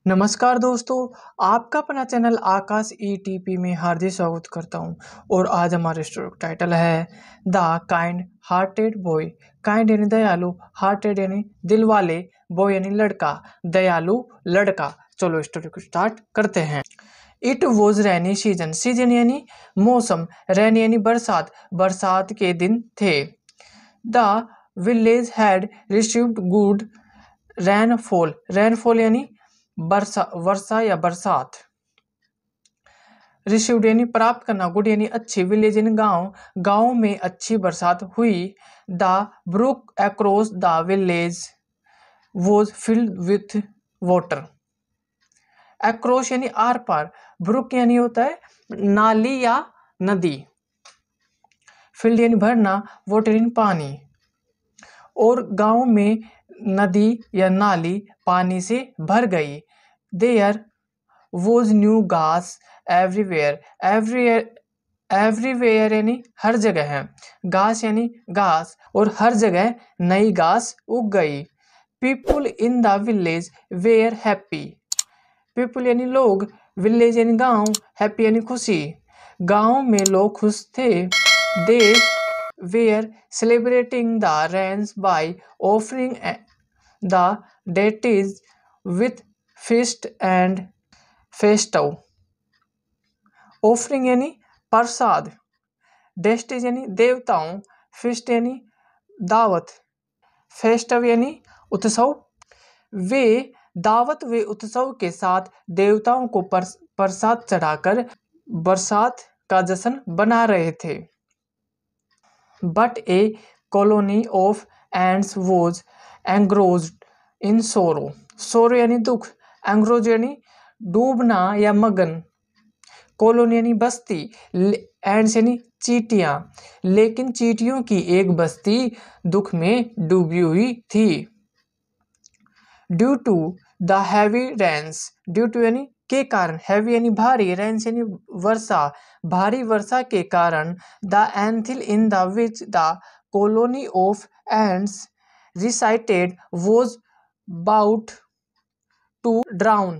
नमस्कार दोस्तों, आपका अपना चैनल आकाश ईटीपी में हार्दिक स्वागत करता हूं। और आज हमारे स्टोरी का टाइटल है the kind hearted boy. Kind यानी दयालु, हार्टेड यानी दिल वाले, बॉय यानी लड़का, दयालु लड़का। चलो स्टोरी को स्टार्ट करते हैं। It was rainy season. Season यानी मौसम, रैनी यानी बरसात, बरसात के दिन थे। The village had received good rainfall. Rainfall यानी वर्षा या बरसात। रिसीव्ड यानी प्राप्त करना, गुड यानी अच्छी, विलेज यानी गांव, गांव में अच्छी बरसात हुई। The brook across the village was filled with water. Across यानी आर पार, ब्रुक यानी होता है नाली या नदी, फिल्ड यानी भरना, वाटर यानी पानी। और गांव में नदी या नाली पानी से भर गई। देयर वॉज न्यू घास एवरीवेयर। एवरीवेयर यानी हर जगह है, घास यानी घास, और हर जगह नई घास उग गई। People in the village were happy. People यानी लोग, विलेज यानी गांव, हैप्पी यानी खुशी। गांव में लोग खुश थे। They were celebrating the rains by offering the deities with feast and festive. Offering यानी प्रसाद, डेस्टिज यानी देवताओं, फिस्ट यानी दावत, फेस्टव यानी उत्सव। वे दावत वे उत्सव के साथ देवताओं को प्रसाद चढ़ाकर बरसात का जश्न बना रहे थे। But a colony of ants was engrossed in sorrow. Sorrow यानी दुख, एंग्रोज यानी डूबना या मगन, कॉलोनी यानी बस्ती, एंड्स यानी चींटियां। लेकिन चींटियों की एक बस्ती दुख में डूबी हुई थी। Due to the heavy rains, due to यानी के कारण, हैवी यानी भारी, रेन्स यानी वर्षा, भारी वर्षा के कारण। The anthill in the which the colony of ants resided was about to drown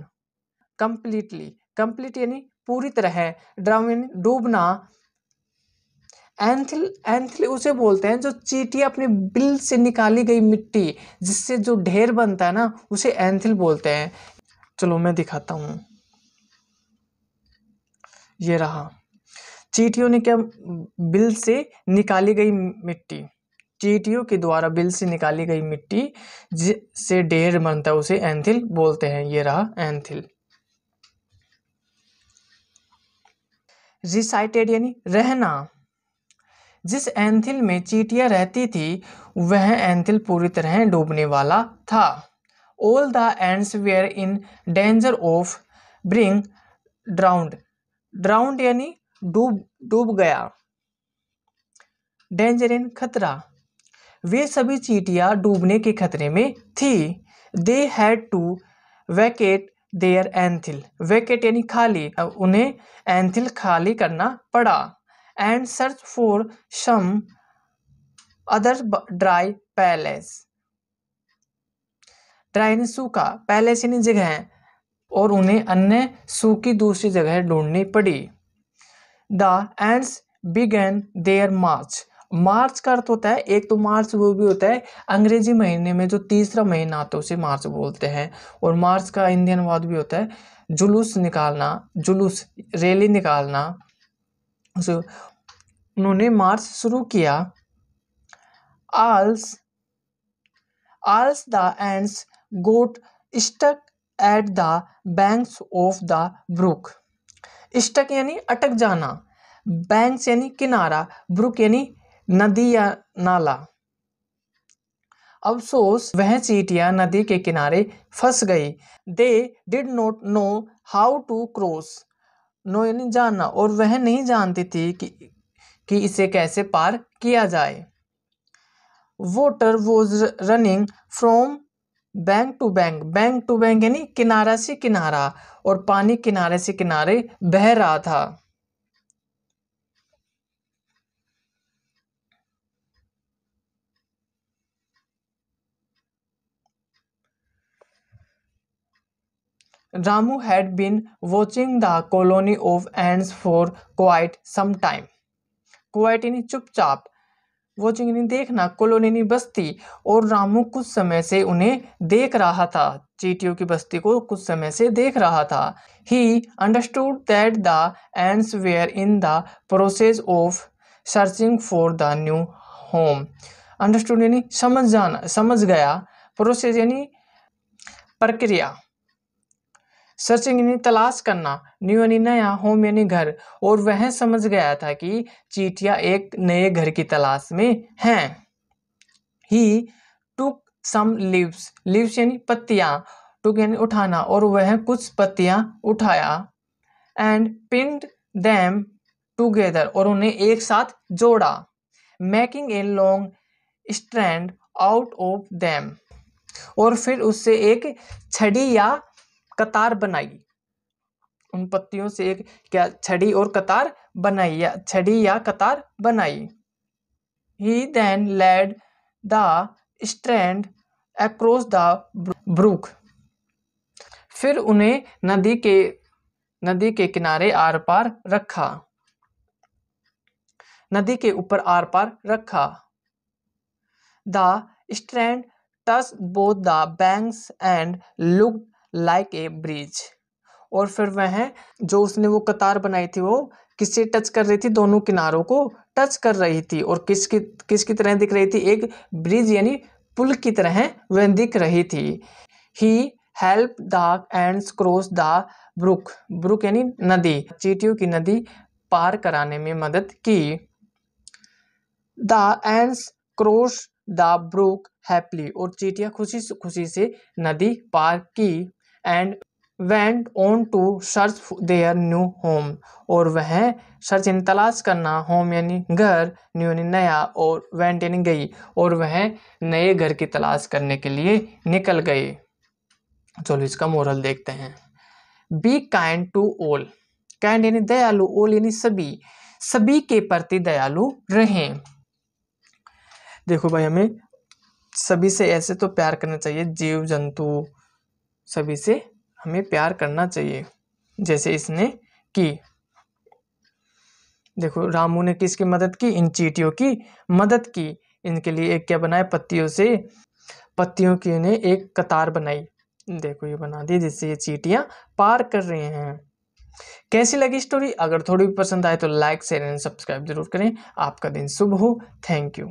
completely. Complete यानी पूरी तरह, ड्राउन यानी डूबना। एंथिल, एंथिल उसे बोलते हैं जो चींटी अपने बिल से निकाली गई मिट्टी, जिससे जो ढेर बनता है ना, उसे एंथिल बोलते हैं। चलो मैं दिखाता हूं, ये रहा। चींटियों ने क्या, बिल से निकाली गई मिट्टी, चींटियों के द्वारा बिल से निकाली गई मिट्टी जिससे ढेर बनता है, उसे एंथिल बोलते हैं। ये रहा एंथिल। रिसाइटेड यानी रहना, जिस एंथिल में चींटियां रहती थी वह एंथिल पूरी तरह डूबने वाला था। All the ants were in danger of being drowned. Drowned यानी डूब गया, डेंजर यानी खतरा। वे सभी चींटियां डूबने के खतरे में थी। They had to vacate their anthill. Vacate यानी खाली, उन्हें एंथिल खाली करना पड़ा। And search for some other dry palace. Dry यानी सूखा, पैलेस यानी जगह, और उन्हें अन्य सूखी दूसरी जगह ढूंढनी पड़ी। द एंड्स बिगन देयर मार्च। मार्च का अर्थ होता है, एक तो मार्च वो भी होता है अंग्रेजी महीने में जो तीसरा महीना आता है उसे मार्च बोलते हैं। और मार्च का इंडियन अनुवाद भी होता है जुलूस निकालना, जुलूस रैली निकालना। उन्होंने मार्च शुरू किया। Alas the ants got stuck at the banks of the brook. Stuck यानी अटक जाना, बैंक्स यानी किनारा, ब्रुक यानी नदी या नाला। अफसोस वह चींटियां नदी के किनारे फंस गई। They did not know how to cross. Know यानी जानना, और वह नहीं जानती थी कि इसे कैसे पार किया जाए। Water was running from bank to bank. Bank to bank यानी किनारा से किनारा, और पानी किनारे से किनारे बह रहा था। Ramu had been watching the colony of ants for quite some time. Quite यानी चुपचाप, वॉचिंग यानी देखना, कॉलोनी यानी बस्ती, और रामू कुछ समय से उन्हें देख रहा था, चींटियों की बस्ती को कुछ समय से देख रहा था। He understood that the ants were in the process of searching for the new home. Understood यानी समझ जाना, समझ गया। प्रोसेस यानी प्रक्रिया। सर्चिंग यानी तलाश करना, न्यू यानी नया, होम यानी घर, और वह समझ गया था कि चींटियां एक नए घर की तलाश में हैं। ही टुक सम लीव्स, लीव्स यानी पत्तियां, टुक यानी उठाना, और वह कुछ पत्तियां उठाया। एंड पिन्ड देम टुगेदर, और उन्हें एक साथ जोड़ा। Making a long strand out of them, और फिर उससे एक छड़ी या कतार बनाई। उन पत्तियों से एक क्या छड़ी और कतार बनाई, या छड़ी या कतार बनाई। He then led the strand across the brook, फिर उन्हें नदी के किनारे आर पार रखा, नदी के ऊपर आर पार रखा। The strand touched both the banks and looked like a bridge, और फिर वह जो उसने वो कतार बनाई थी वो किससे टच कर रही थी, दोनों किनारों को टच कर रही थी, और किसकी तरह दिख रही थी, एक ब्रिज यानी पुल की तरह वह दिख रही थी। He help the ants cross the brook, brook यानी नदी, चींटियों की नदी पार कराने में मदद की। The ants cross the brook happily, और चींटियां खुशी से नदी पार की। And went on to search their new home, और वह सर्च यानी तलाश करना, होम यानी घर, न्यू यानी नया, और went यानी गई, और वह नए घर की तलाश करने के लिए निकल गए। चलो इसका मोरल देखते हैं। Be kind to all, kind यानी दयालु, ऑल यानी सभी, सभी के प्रति दयालु रहें। देखो भाई, हमें सभी से ऐसे तो प्यार करना चाहिए, जीव जंतु सभी से हमें प्यार करना चाहिए, जैसे इसने की। देखो रामू ने किसकी मदद की, इन चींटियों की मदद की। इनके लिए एक क्या बनाया, पत्तियों की इन्हें एक कतार बनाई, देखो ये बना दी, जिससे ये चींटियां पार कर रहे हैं। कैसी लगी स्टोरी? अगर थोड़ी भी पसंद आए तो लाइक शेयर एंड सब्सक्राइब जरूर करें। आपका दिन शुभ हो। Thank you.